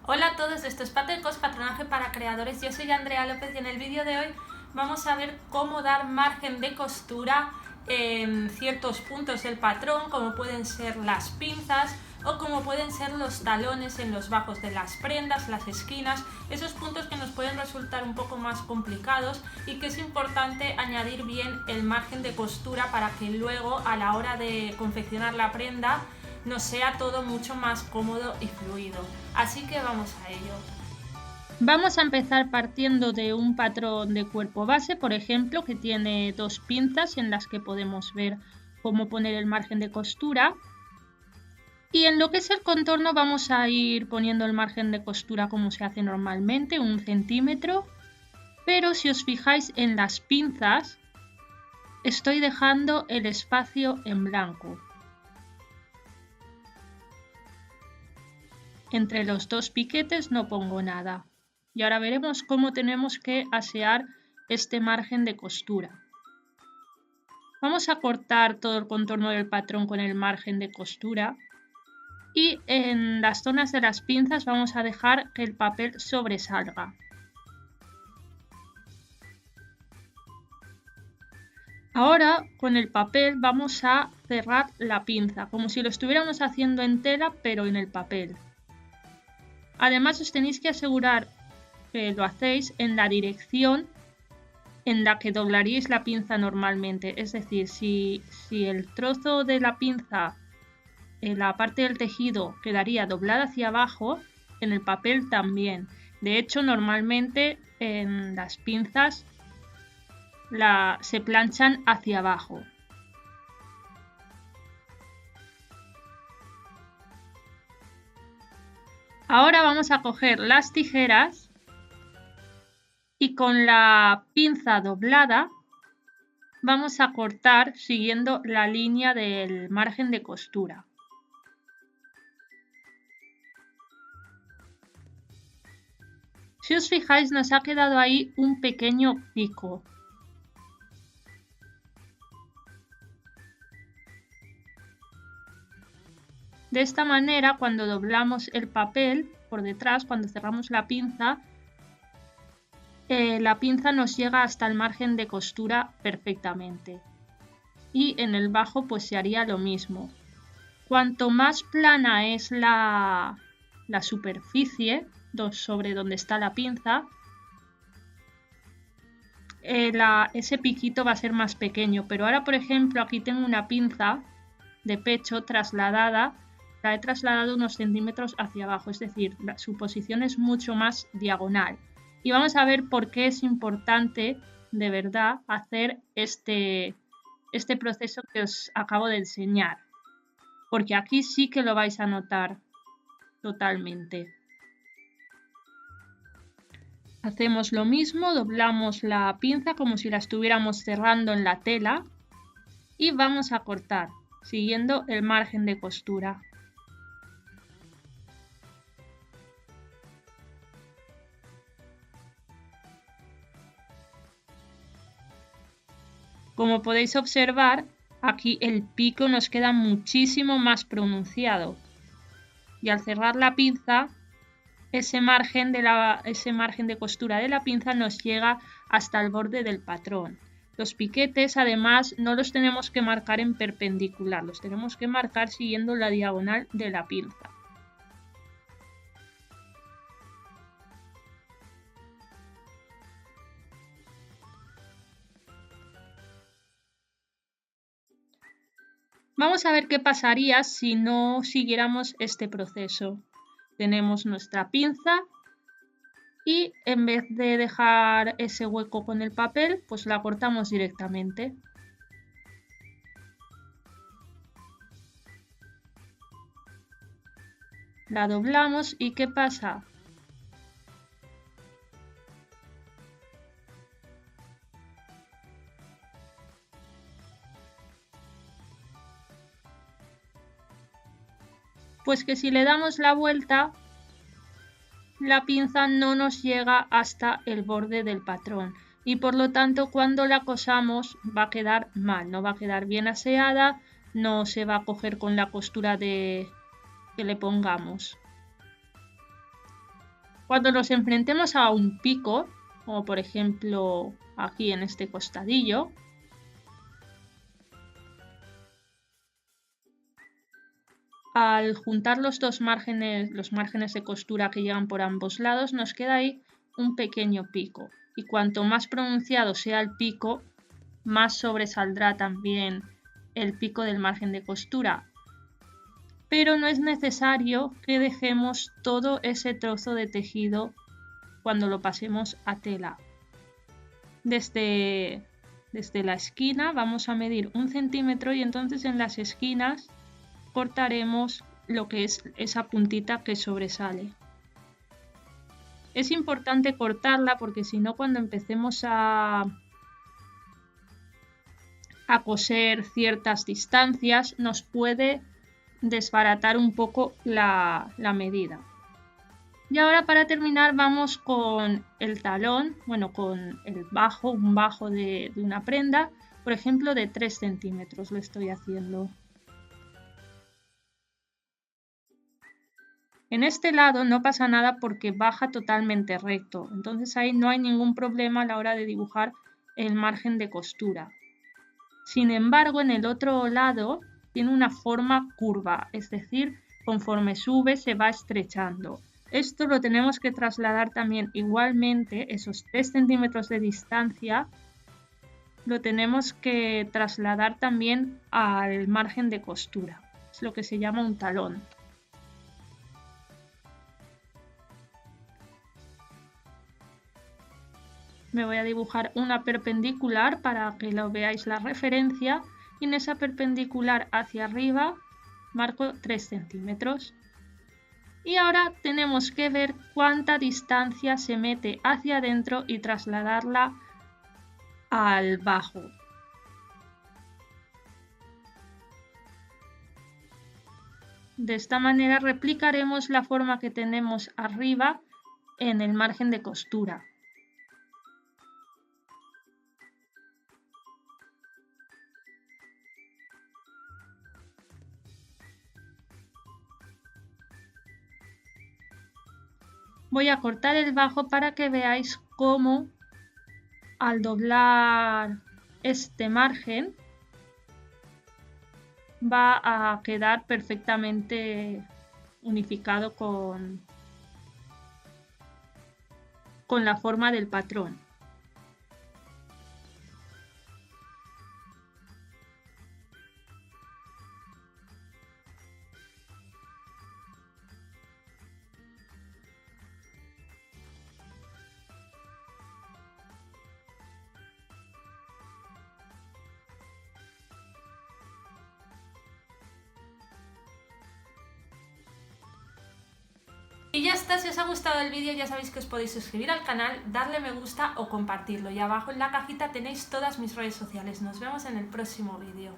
Hola a todos, esto es Patecos, patronaje para creadores. Yo soy Andrea López y en el vídeo de hoy vamos a ver cómo dar margen de costura en ciertos puntos del patrón, como pueden ser las pinzas o como pueden ser los talones en los bajos de las prendas, las esquinas, esos puntos que nos pueden resultar un poco más complicados y que es importante añadir bien el margen de costura para que luego a la hora de confeccionar la prenda nos sea todo mucho más cómodo y fluido. Así que vamos a ello. Vamos a empezar partiendo de un patrón de cuerpo base, por ejemplo, que tiene dos pinzas en las que podemos ver cómo poner el margen de costura. Y en lo que es el contorno vamos a ir poniendo el margen de costura como se hace normalmente, 1 centímetro. Pero si os fijáis en las pinzas, estoy dejando el espacio en blanco. Entre los dos piquetes no pongo nada. Y ahora veremos cómo tenemos que asear este margen de costura. Vamos a cortar todo el contorno del patrón con el margen de costura y en las zonas de las pinzas vamos a dejar que el papel sobresalga. Ahora con el papel vamos a cerrar la pinza, como si lo estuviéramos haciendo en tela pero en el papel. Además os tenéis que asegurar que lo hacéis en la dirección en la que doblaríais la pinza normalmente. Es decir, si el trozo de la pinza, la parte del tejido quedaría doblada hacia abajo, en el papel también. De hecho, normalmente en las pinzas se planchan hacia abajo. Ahora vamos a coger las tijeras y con la pinza doblada vamos a cortar siguiendo la línea del margen de costura. Si os fijáis, nos ha quedado ahí un pequeño pico. De esta manera, cuando doblamos el papel por detrás, cuando cerramos la pinza nos llega hasta el margen de costura perfectamente. Y en el bajo pues se haría lo mismo. Cuanto más plana es la superficie sobre donde está la pinza, ese piquito va a ser más pequeño. Pero ahora, por ejemplo, aquí tengo una pinza de pecho trasladada, la he trasladado unos centímetros hacia abajo, es decir, su posición es mucho más diagonal. Y vamos a ver por qué es importante de verdad hacer este proceso que os acabo de enseñar. Porque aquí sí que lo vais a notar totalmente. Hacemos lo mismo, doblamos la pinza como si la estuviéramos cerrando en la tela y vamos a cortar siguiendo el margen de costura. Como podéis observar, aquí el pico nos queda muchísimo más pronunciado y al cerrar la pinza, ese margen de costura de la pinza nos llega hasta el borde del patrón. Los piquetes además no los tenemos que marcar en perpendicular, los tenemos que marcar siguiendo la diagonal de la pinza. Vamos a ver qué pasaría si no siguiéramos este proceso. Tenemos nuestra pinza y en vez de dejar ese hueco con el papel, pues la cortamos directamente. La doblamos y ¿qué pasa? Pues que si le damos la vuelta, la pinza no nos llega hasta el borde del patrón y por lo tanto cuando la cosamos va a quedar mal, no va a quedar bien aseada, no se va a coger con la costura que le pongamos. Cuando nos enfrentemos a un pico, como por ejemplo aquí en este costadillo, al juntar los márgenes de costura que llegan por ambos lados, nos queda ahí un pequeño pico. Y cuanto más pronunciado sea el pico, más sobresaldrá también el pico del margen de costura. Pero no es necesario que dejemos todo ese trozo de tejido cuando lo pasemos a tela. Desde la esquina vamos a medir 1 centímetro y entonces en las esquinas cortaremos lo que es esa puntita que sobresale. Es importante cortarla porque si no, cuando empecemos a coser ciertas distancias nos puede desbaratar un poco la medida. Y ahora, para terminar, vamos con el talón, bueno, con el bajo, un bajo de una prenda, por ejemplo de 3 centímetros lo estoy haciendo. En este lado no pasa nada porque baja totalmente recto, entonces ahí no hay ningún problema a la hora de dibujar el margen de costura. Sin embargo, en el otro lado tiene una forma curva, es decir, conforme sube se va estrechando. Esto lo tenemos que trasladar también igualmente, esos 3 centímetros de distancia, lo tenemos que trasladar también al margen de costura. Es lo que se llama un talón. Me voy a dibujar una perpendicular para que lo veáis la referencia y en esa perpendicular hacia arriba marco 3 centímetros. Y ahora tenemos que ver cuánta distancia se mete hacia adentro y trasladarla al bajo. De esta manera replicaremos la forma que tenemos arriba en el margen de costura. Voy a cortar el bajo para que veáis cómo al doblar este margen va a quedar perfectamente unificado con la forma del patrón. Y ya está, si os ha gustado el vídeo ya sabéis que os podéis suscribir al canal, darle me gusta o compartirlo. Y abajo en la cajita tenéis todas mis redes sociales. Nos vemos en el próximo vídeo.